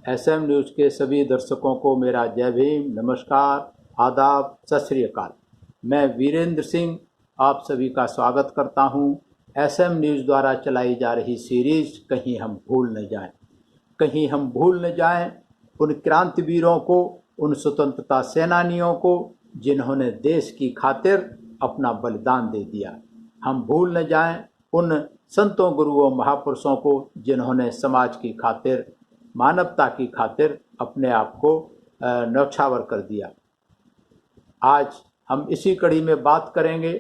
SM news के सभी दर्शकों को मेरा जय भीम, नमस्कार, आदाब, सत श्री अकाल। मैं वीरेंद्र सिंह आप सभी का स्वागत करता हूं एसएम न्यूज़ द्वारा चलाई जा रही सीरीज कहीं हम भूल न जाएं। कहीं हम भूल न जाएं उन क्रांतिवीरों को, उन स्वतंत्रता सेनानियों को जिन्होंने देश की खातिर अपना बलिदान दे दिया। हम भूल न जाएं उन संतों, गुरुओं, महापुरुषों को जिन्होंने समाज की खातिर, मानवता की खातिर अपने आप को न्यौछावर कर दिया। आज हम इसी कड़ी में बात करेंगे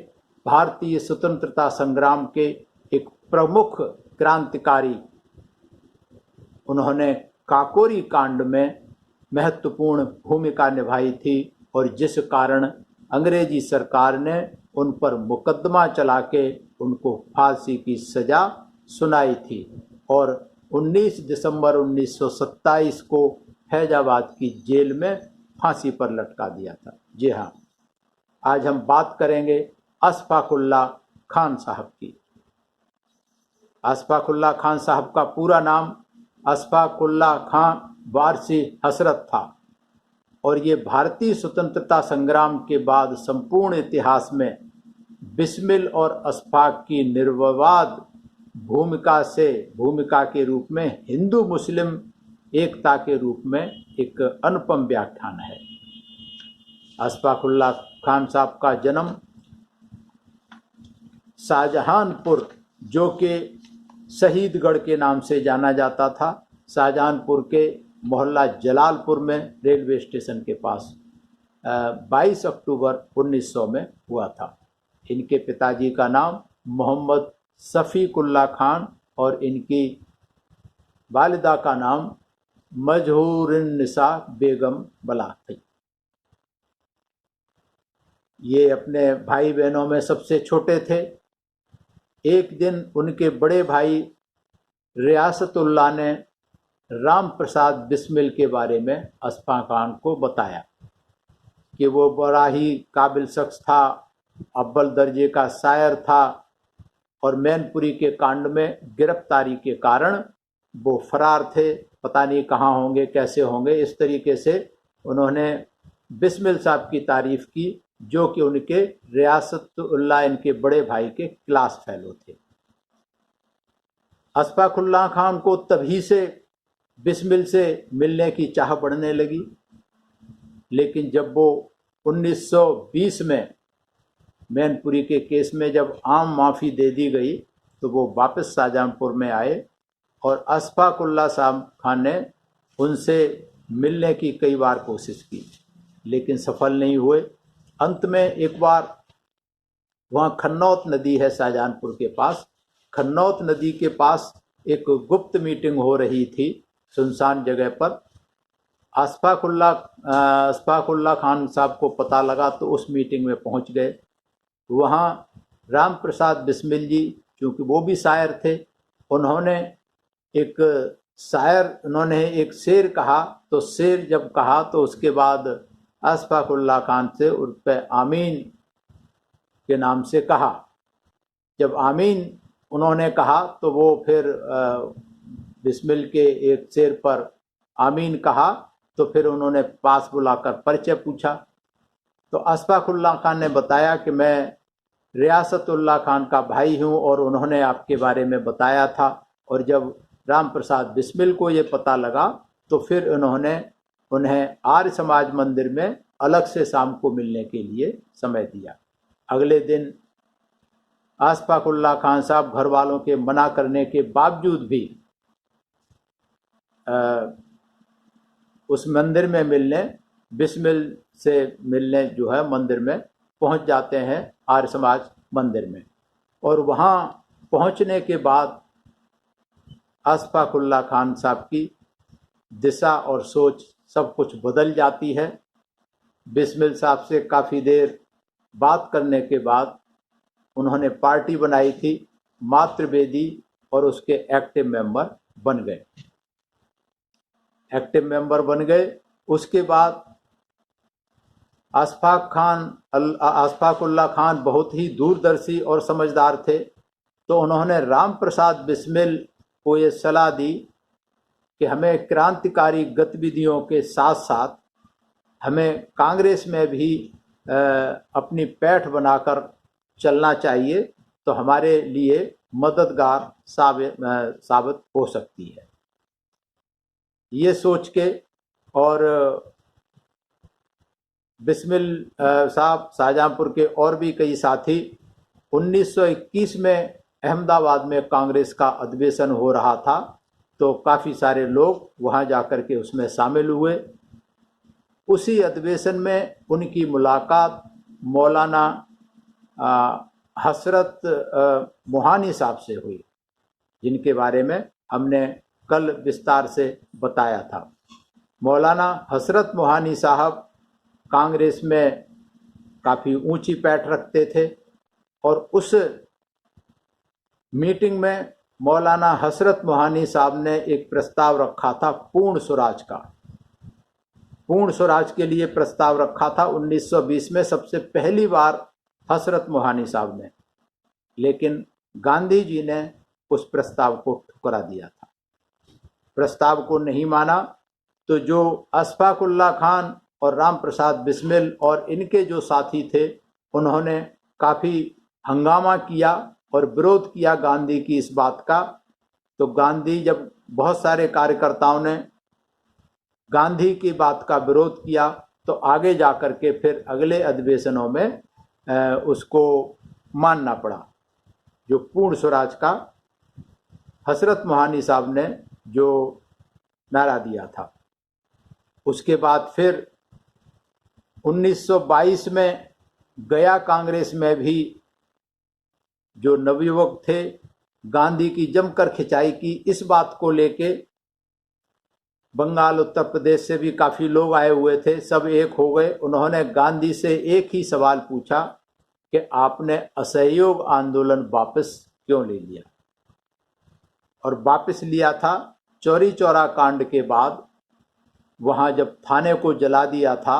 भारतीय स्वतंत्रता संग्राम के एक प्रमुख क्रांतिकारी। उन्होंने काकोरी कांड में महत्वपूर्ण भूमिका निभाई थी और जिस कारण अंग्रेजी सरकार ने उन पर मुकदमा चला के उनको फांसी की सज़ा सुनाई थी और 19 दिसंबर 1927 को फैजाबाद की जेल में फांसी पर लटका दिया था। जी हाँ, आज हम बात करेंगे अशफाक उल्लाह खान साहब की। अशफाक उल्लाह खान साहब का पूरा नाम अशफाक उल्लाह खान वारसी हसरत था और ये भारतीय स्वतंत्रता संग्राम के बाद संपूर्ण इतिहास में बिस्मिल और अशफाक की निर्विवाद भूमिका के रूप में हिंदू मुस्लिम एकता के रूप में एक अनुपम व्याख्यान है। अशफाक उल्लाह खान साहब का जन्म शाहजहानपुर, जो कि शहीदगढ़ के नाम से जाना जाता था, शाहजहानपुर के मोहल्ला जलालपुर में रेलवे स्टेशन के पास 22 अक्टूबर 1900 में हुआ था। इनके पिताजी का नाम मोहम्मद शफीकुल्लाह खान और इनकी वालिदा का नाम मजहूरुन्निसा बेगम बला थी। ये अपने भाई बहनों में सबसे छोटे थे। एक दिन उनके बड़े भाई रियासतुल्लाह ने राम प्रसाद बिस्मिल के बारे में अशफाक खान को बताया कि वो बड़ा ही काबिल शख्स था, अव्वल दर्जे का शायर था और मैनपुरी के कांड में गिरफ्तारी के कारण वो फरार थे, पता नहीं कहाँ होंगे, कैसे होंगे। इस तरीके से उन्होंने बिस्मिल साहब की तारीफ की, जो कि उनके रियासतुल्लाह, इनके बड़े भाई के क्लास फेलो थे। अशफाक उल्लाह खान को तभी से बिस्मिल से मिलने की चाह बढ़ने लगी, लेकिन जब वो 1920 में मैनपुरी के केस में जब आम माफ़ी दे दी गई तो वो वापस शाहजहांपुर में आए और अशफाक उल्लाह साहब खान ने उनसे मिलने की कई बार कोशिश की, लेकिन सफल नहीं हुए। अंत में एक बार वहाँ खन्नौत नदी है शाहजहांपुर के पास, खन्नौत नदी के पास एक गुप्त मीटिंग हो रही थी सुनसान जगह पर। अशफाक उल्लाह खान साहब को पता लगा तो उस मीटिंग में पहुँच गए। वहाँ राम प्रसाद बिस्मिल जी, चूँकि वो भी शायर थे, उन्होंने एक शेर कहा। तो शेर जब कहा तो उसके बाद अशफाक उल्लाह खान से उस पर आमीन के नाम से कहा। जब आमीन उन्होंने कहा तो वो फिर बिस्मिल के एक शेर पर आमीन कहा तो फिर उन्होंने पास बुलाकर परिचय पूछा। तो अशफाक उल्लाह खान ने बताया कि मैं रियासतुल्लाह खान का भाई हूँ और उन्होंने आपके बारे में बताया था। और जब राम प्रसाद बिस्मिल को ये पता लगा तो फिर उन्हें आर्य समाज मंदिर में अलग से शाम को मिलने के लिए समय दिया। अगले दिन अशफाक उल्लाह खान साहब घर वालों के मना करने के बावजूद भी उस मंदिर में मिलने, बिस्मिल से मिलने जो है मंदिर में पहुंच जाते हैं, आर्य समाज मंदिर में। और वहां पहुंचने के बाद अशफाक उल्लाह खान साहब की दिशा और सोच सब कुछ बदल जाती है। बिस्मिल साहब से काफ़ी देर बात करने के बाद उन्होंने पार्टी बनाई थी मातृवेदी और उसके एक्टिव मेंबर बन गए। उसके बाद अशफाक उल्लाह खान बहुत ही दूरदर्शी और समझदार थे, तो उन्होंने राम प्रसाद बिस्मिल को ये सलाह दी कि हमें क्रांतिकारी गतिविधियों के साथ साथ हमें कांग्रेस में भी अपनी पैठ बनाकर चलना चाहिए, तो हमारे लिए मददगार साबित हो सकती है। ये सोच के और बिस्मिल साहब, शाहजहांपुर के और भी कई साथी 1921 में अहमदाबाद में कांग्रेस का अधिवेशन हो रहा था, तो काफ़ी सारे लोग वहाँ जाकर के उसमें शामिल हुए। उसी अधिवेशन में उनकी मुलाकात मौलाना हसरत मोहानी साहब से हुई, जिनके बारे में हमने कल विस्तार से बताया था। मौलाना हसरत मोहानी साहब कांग्रेस में काफ़ी ऊंची पैठ रखते थे और उस मीटिंग में मौलाना हसरत मोहानी साहब ने एक प्रस्ताव रखा था पूर्ण स्वराज का। पूर्ण स्वराज के लिए प्रस्ताव रखा था 1920 में सबसे पहली बार हसरत मोहानी साहब ने, लेकिन गांधी जी ने उस प्रस्ताव को ठुकरा दिया था। प्रस्ताव को नहीं माना, तो जो अशफाकुल्लाह खान और राम प्रसाद बिस्मिल और इनके जो साथी थे, उन्होंने काफ़ी हंगामा किया और विरोध किया गांधी की इस बात का। तो गांधी, जब बहुत सारे कार्यकर्ताओं ने गांधी की बात का विरोध किया, तो आगे जाकर के फिर अगले अधिवेशनों में उसको मानना पड़ा। जो पूर्ण स्वराज का हसरत मोहानी साहब ने जो नारा दिया था, उसके बाद फिर 1922 में गया कांग्रेस में भी जो नवयुवक थे, गांधी की जमकर खिंचाई की इस बात को लेके। बंगाल, उत्तर प्रदेश से भी काफ़ी लोग आए हुए थे, सब एक हो गए। उन्होंने गांधी से एक ही सवाल पूछा कि आपने असहयोग आंदोलन वापस क्यों ले लिया। और वापस लिया था चौरी चौरा कांड के बाद। वहाँ जब थाने को जला दिया था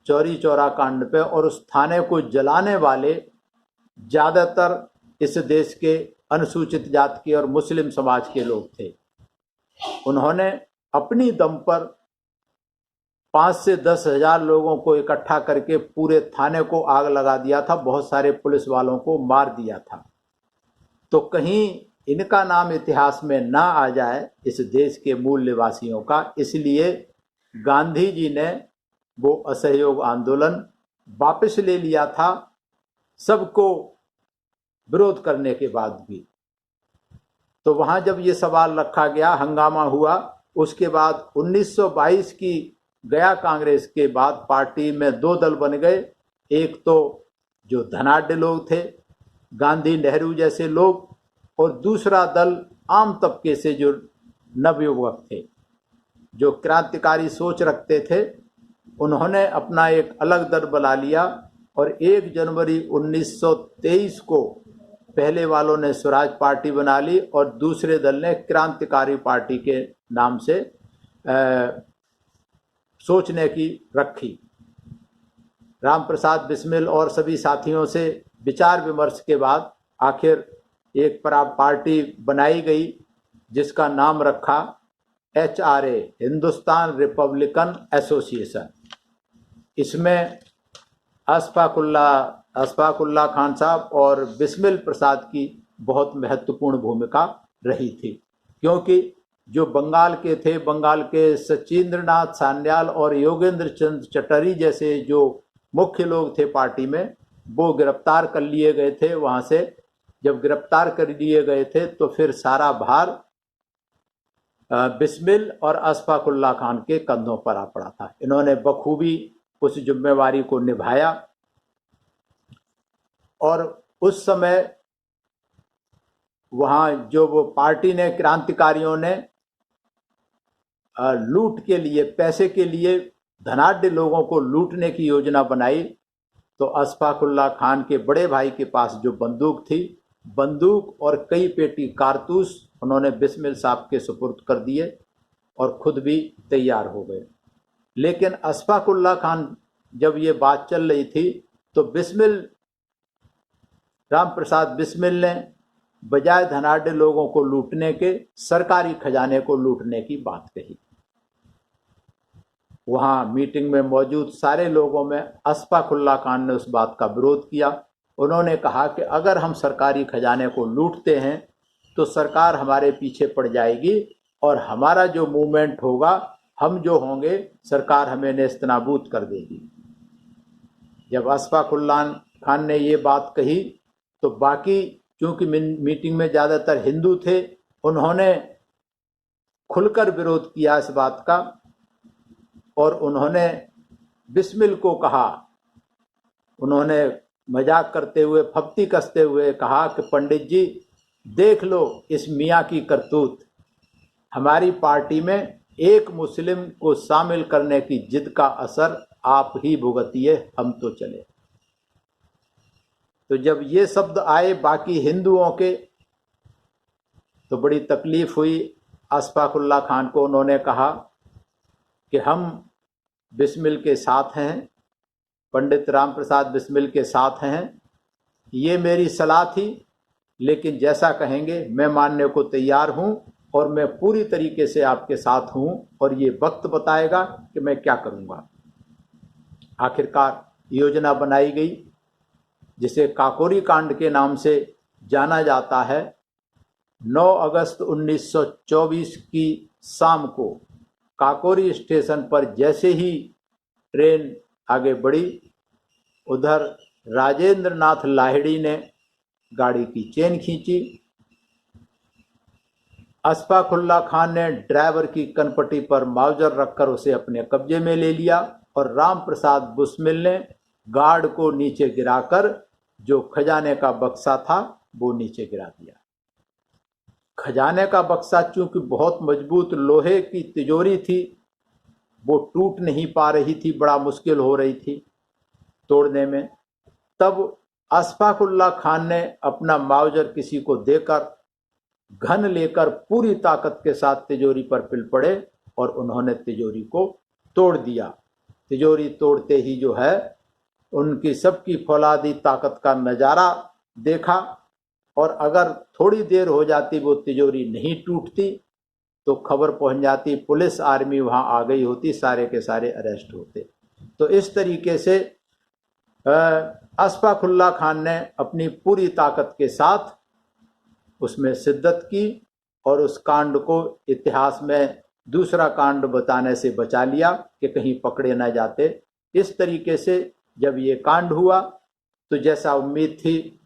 चौरी चौरा कांड पे, और उस थाने को जलाने वाले ज़्यादातर इस देश के अनुसूचित जाति के और मुस्लिम समाज के लोग थे। उन्होंने अपनी दम पर 5 से 10 हजार लोगों को इकट्ठा करके पूरे थाने को आग लगा दिया था, बहुत सारे पुलिस वालों को मार दिया था। तो कहीं इनका नाम इतिहास में ना आ जाए इस देश के मूल निवासियों का, इसलिए गांधी जी ने वो असहयोग आंदोलन वापस ले लिया था, सबको विरोध करने के बाद भी। तो वहाँ जब ये सवाल रखा गया, हंगामा हुआ। उसके बाद 1922 की गया कांग्रेस के बाद पार्टी में 2 दल बन गए। एक तो जो धनाढ्य लोग थे, गांधी नेहरू जैसे लोग, और दूसरा दल आम तबके से जो नवयुवक थे, जो क्रांतिकारी सोच रखते थे। उन्होंने अपना एक अलग दल बना लिया और 1 जनवरी 1923 को पहले वालों ने स्वराज पार्टी बना ली और दूसरे दल ने क्रांतिकारी पार्टी के नाम से सोचने की रखी। राम प्रसाद बिस्मिल और सभी साथियों से विचार विमर्श के बाद आखिर एक पार्टी बनाई गई, जिसका नाम रखा HRA, हिंदुस्तान रिपब्लिकन एसोसिएशन। इसमें अशफाकुल्लाह खान साहब और बिस्मिल प्रसाद की बहुत महत्वपूर्ण भूमिका रही थी, क्योंकि जो बंगाल के थे, बंगाल के सचिंद्रनाथ सान्याल और योगेंद्र चंद्र चटर्जी जैसे जो मुख्य लोग थे पार्टी में, वो गिरफ्तार कर लिए गए थे। वहाँ से जब गिरफ्तार कर लिए गए थे, तो फिर सारा भार बिस्मिल और अशफाकुल्लाह खान के कंधों पर आ पड़ा था। इन्होंने बखूबी उस जिम्मेवारी को निभाया। और उस समय वहाँ जो वो पार्टी ने, क्रांतिकारियों ने लूट के लिए, पैसे के लिए धनाढ्य लोगों को लूटने की योजना बनाई। तो अशफाकुल्लाह खान के बड़े भाई के पास जो बंदूक थी, बंदूक और कई पेटी कारतूस उन्होंने बिस्मिल साहब के सुपुर्द कर दिए और खुद भी तैयार हो गए। लेकिन अशफाकुल्लाह खान, जब ये बात चल रही थी, तो बिस्मिल, राम प्रसाद बिस्मिल ने बजाय धनाढ्य लोगों को लूटने के सरकारी खजाने को लूटने की बात कही। वहां मीटिंग में मौजूद सारे लोगों में अशफाक उल्लाह खान ने उस बात का विरोध किया। उन्होंने कहा कि अगर हम सरकारी खजाने को लूटते हैं तो सरकार हमारे पीछे पड़ जाएगी और हमारा जो मूवमेंट होगा, हम जो होंगे, सरकार हमें नेस्तनाबूद कर देगी। जब अशफाक उल्लाह खान ने ये बात कही तो बाकी, क्योंकि मीटिंग में ज़्यादातर हिंदू थे, उन्होंने खुलकर विरोध किया इस बात का और उन्होंने बिस्मिल को कहा। उन्होंने मजाक करते हुए, फप्ती कसते हुए कहा कि पंडित जी देख लो इस मियाँ की करतूत, हमारी पार्टी में एक मुस्लिम को शामिल करने की जिद का असर आप ही भुगतिए, हम तो चले। तो जब ये शब्द आए बाकी हिंदुओं के तो बड़ी तकलीफ हुई अशफाक उल्लाह खान को। उन्होंने कहा कि हम बिस्मिल के साथ हैं, पंडित राम प्रसाद बिस्मिल के साथ हैं, ये मेरी सलाह थी, लेकिन जैसा कहेंगे मैं मानने को तैयार हूँ और मैं पूरी तरीके से आपके साथ हूँ और ये वक्त बताएगा कि मैं क्या करूँगा। आखिरकार योजना बनाई गई जिसे काकोरी कांड के नाम से जाना जाता है। 9 अगस्त 1924 की शाम को काकोरी स्टेशन पर जैसे ही ट्रेन आगे बढ़ी, उधर राजेंद्र नाथ लाहिड़ी ने गाड़ी की चेन खींची। अशफाक उल्लाह खान ने ड्राइवर की कनपटी पर माउजर रखकर उसे अपने कब्जे में ले लिया और राम प्रसाद बिस्मिल ने गार्ड को नीचे गिराकर जो खजाने का बक्सा था वो नीचे गिरा दिया। खजाने का बक्सा चूंकि बहुत मजबूत लोहे की तिजोरी थी, वो टूट नहीं पा रही थी, बड़ा मुश्किल हो रही थी तोड़ने में। तब अशफाक उल्लाह खान ने अपना माउजर किसी को देकर घन लेकर पूरी ताकत के साथ तिजोरी पर पिल पड़े और उन्होंने तिजोरी को तोड़ दिया। तिजोरी तोड़ते ही जो है उनकी सबकी फौलादी ताकत का नज़ारा देखा और अगर थोड़ी देर हो जाती वो तिजोरी नहीं टूटती तो खबर पहुंच जाती, पुलिस आर्मी वहां आ गई होती, सारे के सारे अरेस्ट होते। तो इस तरीके से अशफाक उल्लाह खान ने अपनी पूरी ताकत के साथ उसमें शिद्दत की और उस कांड को इतिहास में दूसरा कांड बताने से बचा लिया कि कहीं पकड़े न जाते। इस तरीके से जब ये कांड हुआ तो जैसा उम्मीद थी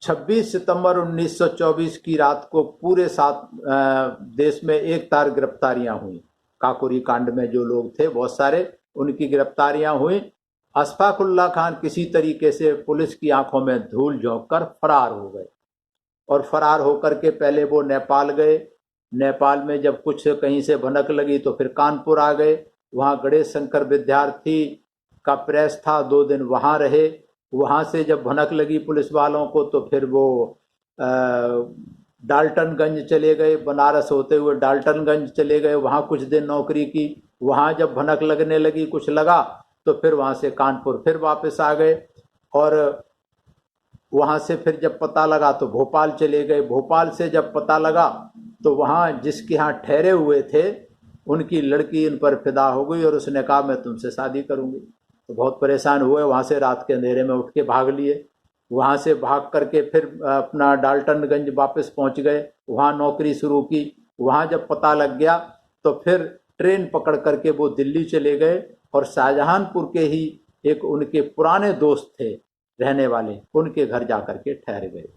26 सितंबर 1924 की रात को पूरे 7 देश में एक तार गिरफ्तारियां हुई। काकोरी कांड में जो लोग थे बहुत सारे, उनकी गिरफ्तारियां हुई। अशफाक उल्लाह खान किसी तरीके से पुलिस की आंखों में धूल झोंककर फरार हो गए और फरार होकर के पहले वो नेपाल गए। नेपाल में जब कुछ कहीं से भनक लगी तो फिर कानपुर आ गए। वहाँ गणेश शंकर विद्यार्थी का प्रेस था, 2 दिन वहाँ रहे। वहाँ से जब भनक लगी पुलिस वालों को तो फिर वो डाल्टनगंज चले गए, बनारस होते हुए डाल्टनगंज चले गए, वहाँ कुछ दिन नौकरी की। वहाँ जब भनक लगने लगी, कुछ लगा, तो फिर वहाँ से कानपुर फिर वापस आ गए और वहाँ से फिर जब पता लगा तो भोपाल चले गए। भोपाल से जब पता लगा तो वहाँ जिसके यहाँ ठहरे हुए थे उनकी लड़की इन पर फिदा हो गई और उसने कहा मैं तुमसे शादी करूँगी। तो बहुत परेशान हुए, वहाँ से रात के अंधेरे में उठ के भाग लिए। वहाँ से भाग करके फिर अपना डाल्टनगंज वापस पहुँच गए, वहाँ नौकरी शुरू की। वहाँ जब पता लग गया तो फिर ट्रेन पकड़ करके वो दिल्ली चले गए और शाहजहानपुर के ही एक उनके पुराने दोस्त थे रहने वाले, उनके घर जा कर के ठहर गए।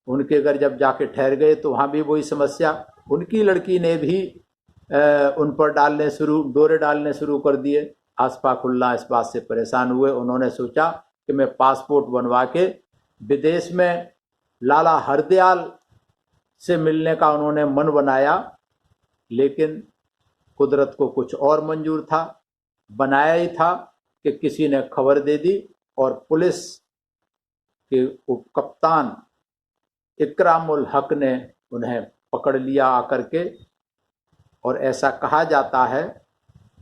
उनके घर जब जाके ठहर गए तो वहाँ भी वही समस्या, उनकी लड़की ने भी उन पर डोरे डालने शुरू कर दिए। अशफाक उल्लाह इस बात से परेशान हुए। उन्होंने सोचा कि मैं पासपोर्ट बनवा के विदेश में लाला हरदयाल से मिलने का उन्होंने मन बनाया, लेकिन कुदरत को कुछ और मंजूर था। बनाया ही था कि किसी ने खबर दे दी और पुलिस के उप कप्तान इकरामुल हक ने उन्हें पकड़ लिया आकर के। और ऐसा कहा जाता है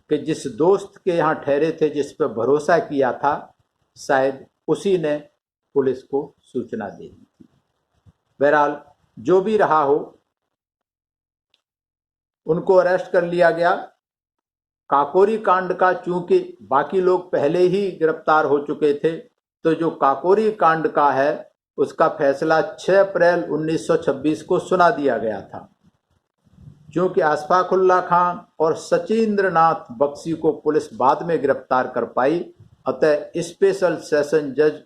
कि जिस दोस्त के यहाँ ठहरे थे, जिस पर भरोसा किया था, शायद उसी ने पुलिस को सूचना दे दी थी। बहरहाल जो भी रहा हो, उनको अरेस्ट कर लिया गया। काकोरी कांड का चूंकि बाकी लोग पहले ही गिरफ्तार हो चुके थे, तो जो काकोरी कांड का है उसका फैसला 6 अप्रैल 1926 को सुना दिया गया था। क्योंकि अशफाकुल्ला खान और सचिंद्र नाथ बख्शी को पुलिस बाद में गिरफ्तार कर पाई, अतः स्पेशल सेशन जज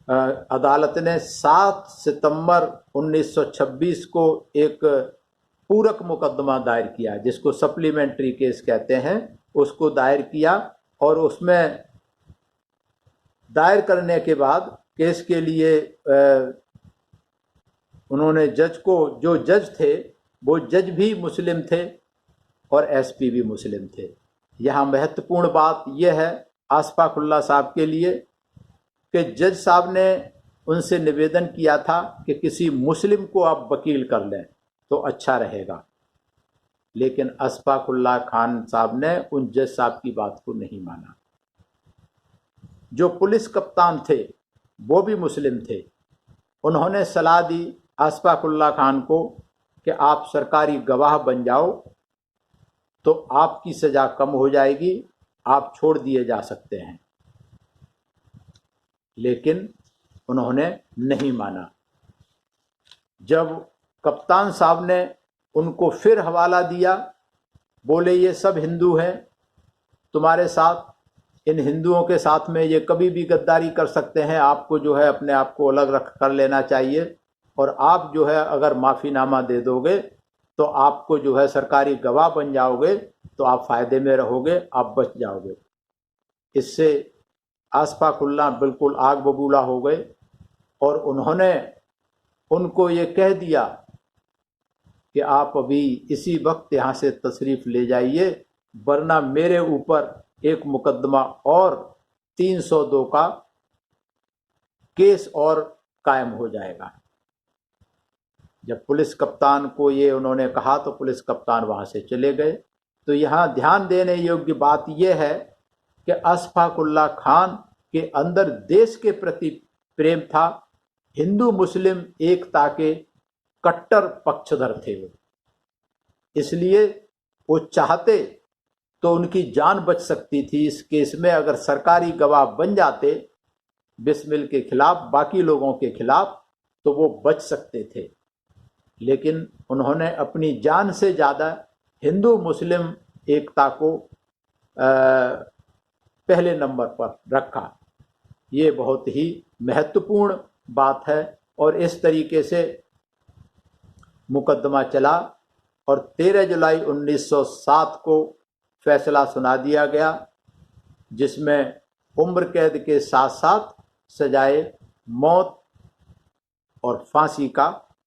अदालत ने 7 सितंबर 1926 को एक पूरक मुकदमा दायर किया, जिसको सप्लीमेंट्री केस कहते हैं, उसको दायर किया। और उसमें दायर करने के बाद केस के लिए उन्होंने जज को, जो जज थे वो जज भी मुस्लिम थे और एसपी भी मुस्लिम थे। यहाँ महत्वपूर्ण बात यह है अशफाकुल्ला साहब के लिए कि जज साहब ने उनसे निवेदन किया था कि किसी मुस्लिम को आप वकील कर लें तो अच्छा रहेगा, लेकिन अशफाकुल्ला खान साहब ने उन जज साहब की बात को नहीं माना। जो पुलिस कप्तान थे वो भी मुस्लिम थे। उन्होंने सलाह दी अशफाकुल्ला खान को कि आप सरकारी गवाह बन जाओ तो आपकी सज़ा कम हो जाएगी, आप छोड़ दिए जा सकते हैं। लेकिन उन्होंने नहीं माना। जब कप्तान साहब ने उनको फिर हवाला दिया, बोले ये सब हिंदू हैं तुम्हारे साथ, इन हिंदुओं के साथ में ये कभी भी गद्दारी कर सकते हैं, आपको जो है अपने आप को अलग रख कर लेना चाहिए, और आप जो है अगर माफ़ीनामा दे दोगे तो आपको जो है सरकारी गवाह बन जाओगे तो आप फ़ायदे में रहोगे, आप बच जाओगे। इससे अशफाकुल्ला बिल्कुल आग बबूला हो गए और उन्होंने उनको ये कह दिया कि आप अभी इसी वक्त यहाँ से तशरीफ़ ले जाइए, वरना मेरे ऊपर एक मुकदमा और 302 का केस और कायम हो जाएगा। जब पुलिस कप्तान को ये उन्होंने कहा तो पुलिस कप्तान वहाँ से चले गए। तो यहाँ ध्यान देने योग्य बात यह है कि अशफाकुल्ला खान के अंदर देश के प्रति प्रेम था, हिंदू मुस्लिम एकता के कट्टर पक्षधर थे वो। इसलिए वो चाहते तो उनकी जान बच सकती थी इस केस में, अगर सरकारी गवाह बन जाते बिस्मिल के खिलाफ, बाकी लोगों के खिलाफ, तो वो बच सकते थे। लेकिन उन्होंने अपनी जान से ज़्यादा हिंदू मुस्लिम एकता को पहले नंबर पर रखा। ये बहुत ही महत्वपूर्ण बात है। और इस तरीके से मुकदमा चला और 13 जुलाई 1907 को फैसला सुना दिया गया, जिसमें उम्र कैद के साथ साथ सजाए मौत और फांसी का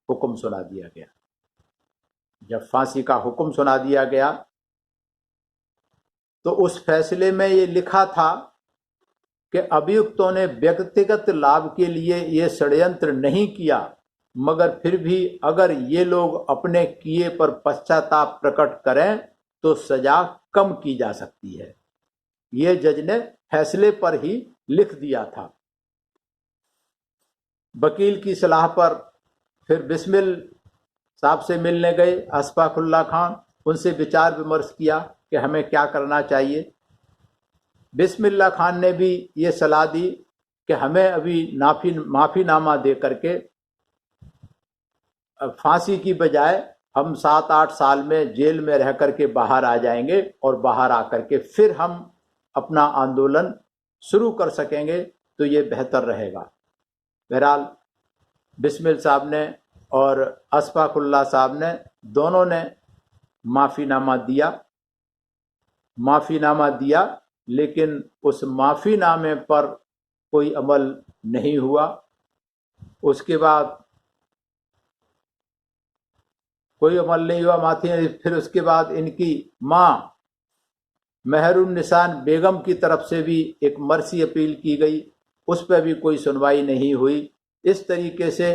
हुक्म सुना दिया गया। जब फांसी का हुक्म सुना दिया गया तो उस फैसले में ये लिखा था कि अभियुक्तों ने व्यक्तिगत लाभ के लिए ये षड्यंत्र नहीं किया, मगर फिर भी अगर ये लोग अपने किए पर पश्चाताप प्रकट करें तो सजा कम की जा सकती है। ये जज ने फैसले पर ही लिख दिया था। वकील की सलाह पर फिर बिस्मिल साहब से मिलने गए अशफाकुल्ला खान, उनसे विचार विमर्श किया कि हमें क्या करना चाहिए। बिस्मिल्लाह खान ने भी ये सलाह दी कि हमें अभी माफ़ीनामा दे करके फांसी की बजाय हम 7-8 साल में जेल में रह करके बाहर आ जाएंगे और बाहर आकर के फिर हम अपना आंदोलन शुरू कर सकेंगे, तो ये बेहतर रहेगा। बहरहाल बिस्मिल साहब ने और अशफाकुल्ला साहब ने दोनों ने माफ़ीनामा दिया, लेकिन उस माफ़ीनामे पर कोई अमल नहीं हुआ। उसके बाद कोई अमल नहीं हुआ फिर उसके बाद इनकी माँ मेहरुन्निसा बेगम की तरफ से भी एक मर्सी अपील की गई, उस पर भी कोई सुनवाई नहीं हुई। इस तरीके से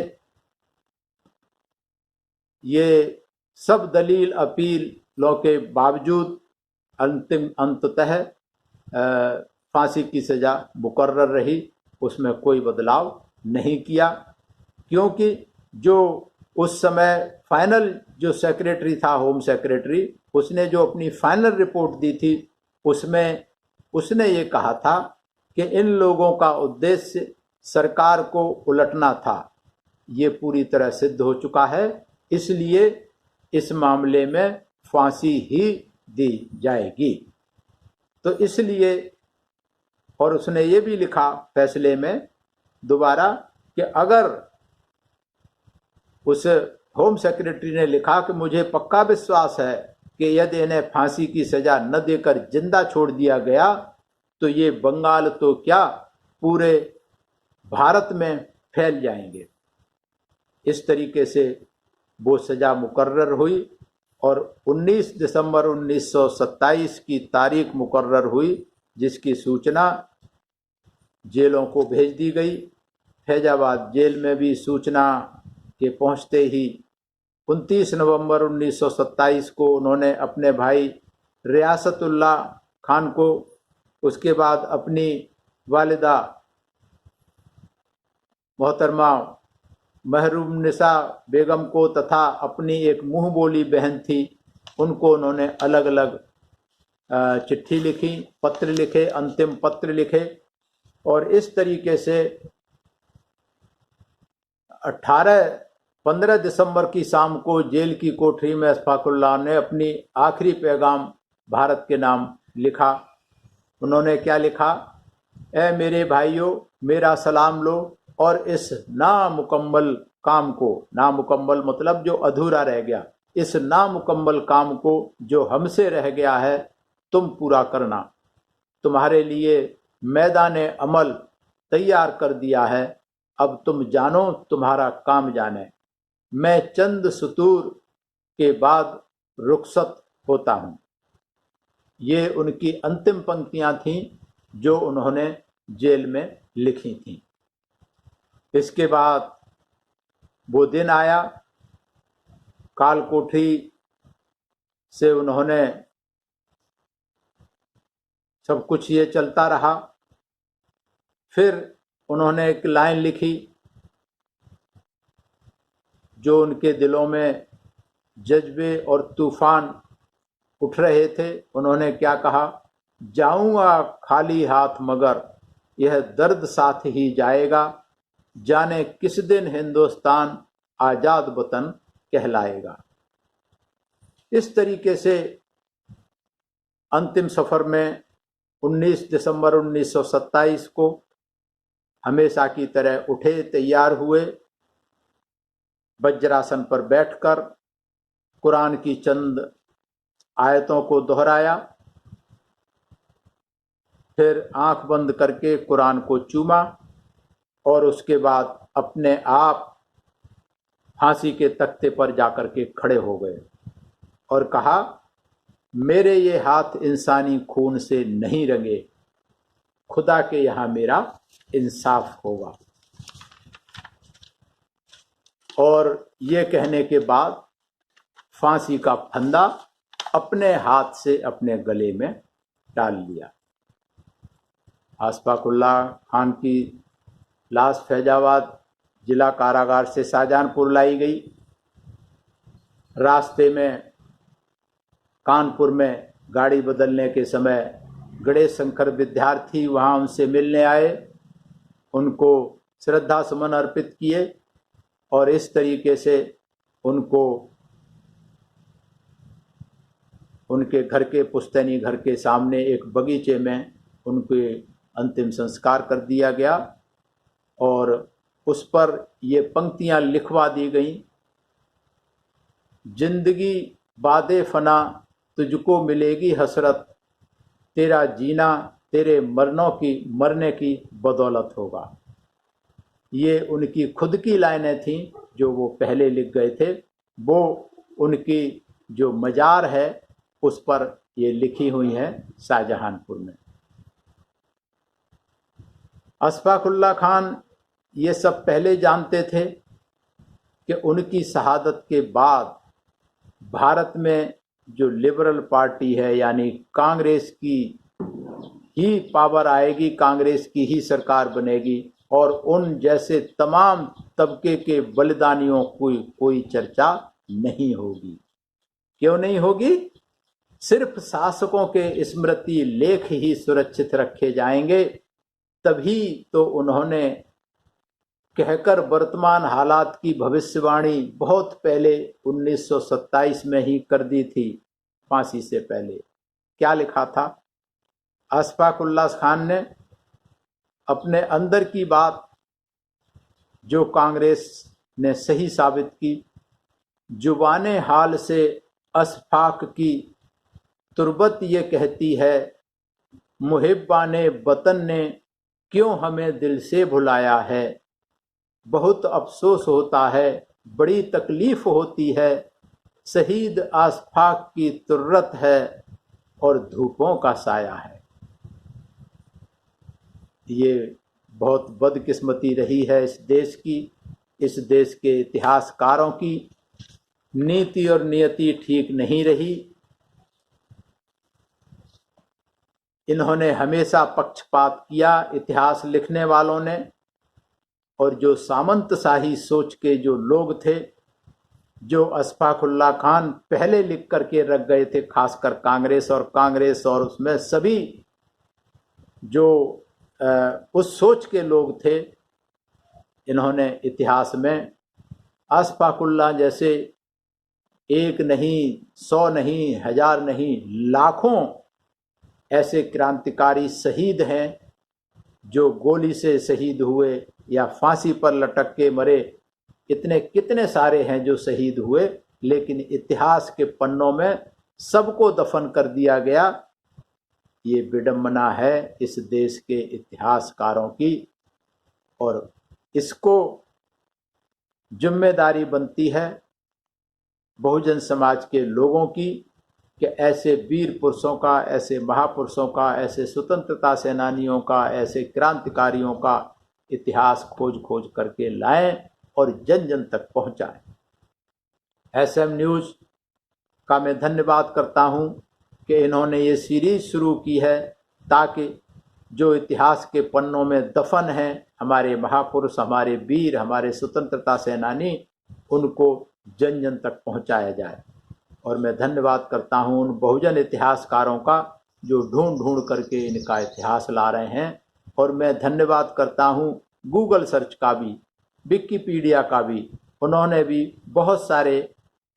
ये सब दलील अपीलों के बावजूद अंततः फांसी की सज़ा मुकर्रर रही, उसमें कोई बदलाव नहीं किया, क्योंकि जो उस समय फाइनल जो सेक्रेटरी था, होम सेक्रेटरी, उसने जो अपनी फाइनल रिपोर्ट दी थी उसमें उसने ये कहा था कि इन लोगों का उद्देश्य सरकार को उलटना था। ये पूरी तरह सिद्ध हो चुका है, इसलिए इस मामले में फांसी ही दी जाएगी। तो इसलिए, और उसने ये भी लिखा फैसले में दोबारा कि अगर उस होम सेक्रेटरी ने लिखा कि मुझे पक्का विश्वास है कि यदि इन्हें फांसी की सजा न देकर जिंदा छोड़ दिया गया तो ये बंगाल तो क्या पूरे भारत में फैल जाएंगे। इस तरीके से वो सजा मुकर्रर हुई और 19 दिसंबर 1927 की तारीख मुकर्रर हुई, जिसकी सूचना जेलों को भेज दी गई। फैजाबाद जेल में भी सूचना के पहुंचते ही 29 नवंबर 1927 को उन्होंने अपने भाई रियासतुल्लाह खान को, उसके बाद अपनी वालिदा मोहतरमा महरूनिसा बेगम को तथा अपनी एक मुँह बोली बहन थी उनको उन्होंने अलग अलग चिट्ठी लिखी, पत्र लिखे, अंतिम पत्र लिखे। और इस तरीके से 15 दिसंबर की शाम को जेल की कोठरी में अशफाकुल्लाह ने अपनी आखिरी पैगाम भारत के नाम लिखा। उन्होंने क्या लिखा? ए मेरे भाइयों, मेरा सलाम लो और इस नामुकम्मल काम को, नामुकम्मल मतलब जो अधूरा रह गया, इस नामुकम्मल काम को जो हमसे रह गया है तुम पूरा करना। तुम्हारे लिए मैदाने अमल तैयार कर दिया है, अब तुम जानो तुम्हारा काम जाने। मैं चंद सतूर के बाद रुखसत होता हूँ। ये उनकी अंतिम पंक्तियां थीं जो उन्होंने जेल में लिखी थीं। इसके बाद वो दिन आया, काल कोठरी से उन्होंने सब कुछ ये चलता रहा। फिर उन्होंने एक लाइन लिखी जो उनके दिलों में जज्बे और तूफान उठ रहे थे। उन्होंने क्या कहा? जाऊंगा खाली हाथ मगर यह दर्द साथ ही जाएगा, जाने किस दिन हिंदुस्तान आजाद वतन कहलाएगा। इस तरीके से अंतिम सफर में 19 दिसंबर 1927 को हमेशा की तरह उठे, तैयार हुए, वज्रासन पर बैठकर कुरान की चंद आयतों को दोहराया, फिर आंख बंद करके कुरान को चूमा और उसके बाद अपने आप फांसी के तख्ते पर जाकर के खड़े हो गए और कहा, मेरे ये हाथ इंसानी खून से नहीं रंगे, खुदा के यहाँ मेरा इंसाफ होगा। और ये कहने के बाद फांसी का फंदा अपने हाथ से अपने गले में डाल लिया। अशफाकुल्लाह खान की लाश फैजाबाद जिला कारागार से शाहजहानपुर लाई गई। रास्ते में कानपुर में गाड़ी बदलने के समय गणेश शंकर विद्यार्थी वहाँ उनसे मिलने आए, उनको श्रद्धा सुमन अर्पित किए और इस तरीके से उनको उनके घर के पुश्तैनी घर के सामने एक बगीचे में उनके अंतिम संस्कार कर दिया गया और उस पर ये पंक्तियां लिखवा दी गईं, जिंदगी बादे फना तुझको मिलेगी हसरत, तेरा जीना तेरे मरने की बदौलत होगा। ये उनकी खुद की लाइनें थीं जो वो पहले लिख गए थे। वो उनकी जो मजार है उस पर ये लिखी हुई हैं शाहजहानपुर में। अशफाकुल्लाह खान ये सब पहले जानते थे कि उनकी शहादत के बाद भारत में जो लिबरल पार्टी है यानी कांग्रेस की ही पावर आएगी, कांग्रेस की ही सरकार बनेगी और उन जैसे तमाम तबके के बलिदानियों की कोई चर्चा नहीं होगी। क्यों नहीं होगी? सिर्फ शासकों के स्मृति लेख ही सुरक्षित रखे जाएंगे, तभी तो उन्होंने कहकर वर्तमान हालात की भविष्यवाणी बहुत पहले 1927 में ही कर दी थी, फांसी से पहले। क्या लिखा था? अशफाक उल्लाह खान ने अपने अंदर की बात जो कांग्रेस ने सही साबित की, जुबाने हाल से अशफाक की तुरबत ये कहती है, मुहिब्बाने वतन ने क्यों हमें दिल से भुलाया है। बहुत अफसोस होता है, बड़ी तकलीफ होती है, शहीद अशफाक की तुर्रत है और धूपों का साया है। ये बहुत बदकिस्मती रही है इस देश की, इस देश के इतिहासकारों की। नीति और नियति ठीक नहीं रही। इन्होंने हमेशा पक्षपात किया, इतिहास लिखने वालों ने। और जो सामंतशाही सोच के जो लोग थे, जो अशफाक उल्लाह खान पहले लिख करके रख गए थे, खासकर कांग्रेस और उसमें सभी जो उस सोच के लोग थे, इन्होंने इतिहास में अशफाक उल्लाह जैसे एक नहीं, 100 नहीं, 1000 नहीं, लाखों ऐसे क्रांतिकारी शहीद हैं जो गोली से शहीद हुए या फांसी पर लटक के मरे। इतने कितने सारे हैं जो शहीद हुए, लेकिन इतिहास के पन्नों में सबको दफन कर दिया गया। ये विडंबना है इस देश के इतिहासकारों की, और इसको जिम्मेदारी बनती है बहुजन समाज के लोगों की कि ऐसे वीर पुरुषों का, ऐसे महापुरुषों का, ऐसे स्वतंत्रता सेनानियों का, ऐसे क्रांतिकारियों का इतिहास खोज खोज करके लाएं और जन जन तक पहुंचाएं। एसएम न्यूज़ का मैं धन्यवाद करता हूं कि इन्होंने ये सीरीज शुरू की है, ताकि जो इतिहास के पन्नों में दफन हैं हमारे महापुरुष, हमारे वीर, हमारे स्वतंत्रता सेनानी, उनको जन जन तक पहुंचाया जाए। और मैं धन्यवाद करता हूं उन बहुजन इतिहासकारों का जो ढूंढ ढूंढ करके इनका इतिहास ला रहे हैं। और मैं धन्यवाद करता हूं गूगल सर्च का भी, विकिपीडिया का भी। उन्होंने भी बहुत सारे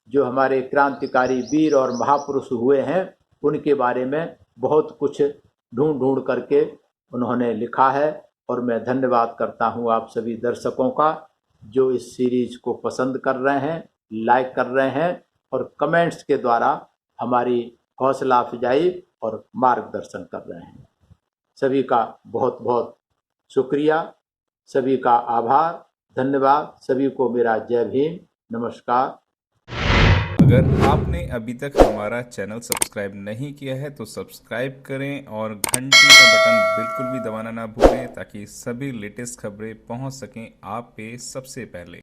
जो हमारे क्रांतिकारी वीर और महापुरुष हुए हैं उनके बारे में बहुत कुछ ढूंढ ढूंढ करके उन्होंने लिखा है। और मैं धन्यवाद करता हूं आप सभी दर्शकों का जो इस सीरीज को पसंद कर रहे हैं, लाइक कर रहे हैं और कमेंट्स के द्वारा हमारी हौसला अफजाई और मार्गदर्शन कर रहे हैं। सभी का बहुत बहुत शुक्रिया, सभी का आभार, धन्यवाद। सभी को मेरा जय भीम, नमस्कार। अगर आपने अभी तक हमारा चैनल सब्सक्राइब नहीं किया है तो सब्सक्राइब करें और घंटी का बटन बिल्कुल भी दबाना ना भूलें, ताकि सभी लेटेस्ट खबरें पहुंच सकें आप पे सबसे पहले।